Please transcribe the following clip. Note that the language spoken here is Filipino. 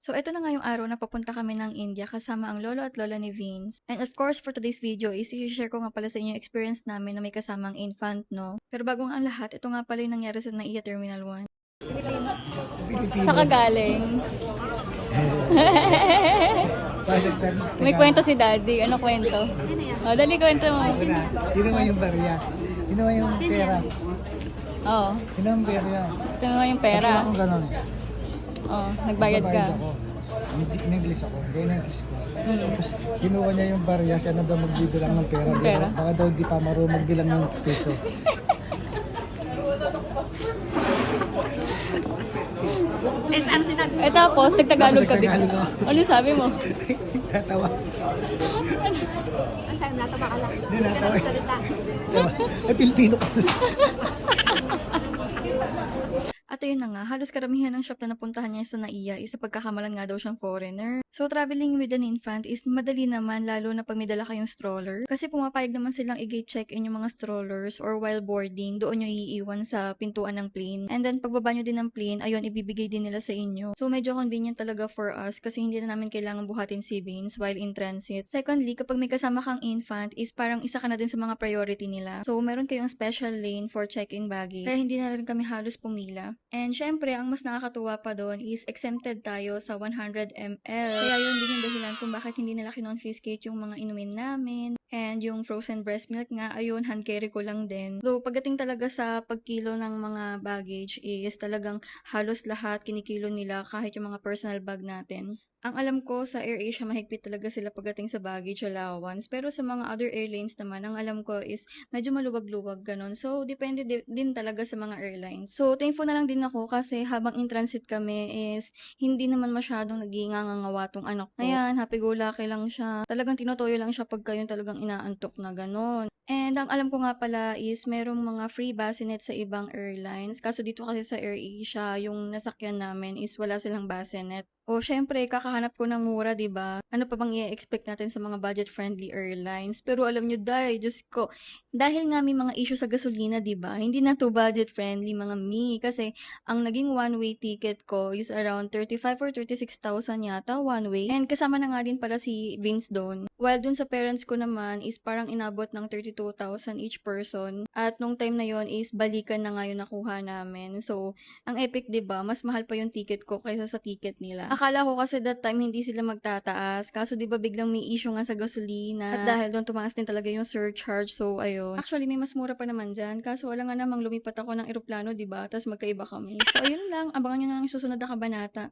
So, ito na nga yung araw na papunta kami ng India kasama ang lolo at lola ni Vince. And of course, for today's video is i-share ko nga pala sa inyo yung experience namin na may kasamang infant, no? Pero bago ang lahat, ito nga pala yung nangyari sa NAIA Terminal 1. Saka galing. May kwento si Daddy. Ano kwento? Oh, dali kwento mo. Yun naman yung barya. Yun naman yung pera. Oo. Yun naman pera. Ito naman yung pera. Pag akong ganon, Oo, nagbayad ka. ako. In-English ako. Hindi in-English ko. Tapos kinuha niya yung barya, siya na daw magbibilang ng pera. Ng pera? Baka daw di pa marunong magbilang ng peso. Saan sinabi? Eh tapos, nagtagalog ka bigla. Nagtagalog ako. Ano sabi mo? Natawa. Ang saan natawa ka lang? Hindi natawa. Salita. Natawa. Ay, Pilipino ka. At ayun na nga, halos karamihan ng shop na napuntahan niya sa NAIA is sa pagkakamalan nga daw siyang foreigner. So, traveling with an infant is madali naman, lalo na pag may dala kayong stroller. Kasi pumapayag naman silang i-gate check-in yung mga strollers or while boarding, doon nyo iiwan sa pintuan ng plane. And then, pagbaba nyo din ng plane, ayun, ibibigay din nila sa inyo. So, medyo convenient talaga for us kasi hindi na namin kailangan buhatin si Vince while in transit. Secondly, kapag may kasama kang infant is parang isa ka na din sa mga priority nila. So, meron kayong special lane for check-in baggage. Kaya hindi na rin kami halos pumila. And syempre, ang mas nakakatuwa pa doon is exempted tayo sa 100 ml. Kaya yun din yung dahilan kung bakit hindi nila kinonfiscate yung mga inumin namin. And yung frozen breast milk nga, ayun, hand carry ko lang din. So, pagdating talaga sa pagkilo ng mga baggage is talagang halos lahat kinikilo nila kahit yung mga personal bag natin. Ang alam ko sa AirAsia mahigpit talaga sila pagdating sa baggage allowance. Pero sa mga other airlines naman, ang alam ko is medyo maluwag-luwag ganun. So, depende din talaga sa mga airlines. So, thankful na lang din ako kasi habang in transit kami is hindi naman masyadong nag-iingangawa tong anak ko. Ayan, happy-go-lucky lang siya. Talagang tinutoyo lang siya pagka yung talagang inaantok na ganun. And ang alam ko nga pala is merong mga free bassinet sa ibang airlines. Kaso dito kasi sa AirAsia, yung nasakyan namin is wala silang bassinet. O syempre, kakahanap ko ng mura, 'di ba? Ano pa bang i-expect natin sa mga budget-friendly airlines? Pero alam nyo, Diyos ko, dahil nga may mga issue sa gasolina, 'di ba? Hindi na to budget-friendly mga mi kasi ang naging one-way ticket ko is around 35 or 36,000 yata one way. And kasama na nga din pala si Vince doon. While dun sa parents ko naman is parang inabot ng 32,000 each person. At nung time na yon is balikan na nga yung nakuha namin. So, ang epic, 'di ba? Mas mahal pa yung ticket ko kaysa sa ticket nila. Akala ko kasi that time hindi sila magtataas. Kaso 'di ba biglang may issue nga sa gasolina. At dahil doon tumaas din talaga yung surcharge. So, ayun. Actually, may mas mura pa naman dyan. Kaso wala nga namang lumipat ako ng eroplano, 'di ba? Tapos magkaiba kami. So, ayun lang. Abangan nyo na lang yung susunod na kabanata.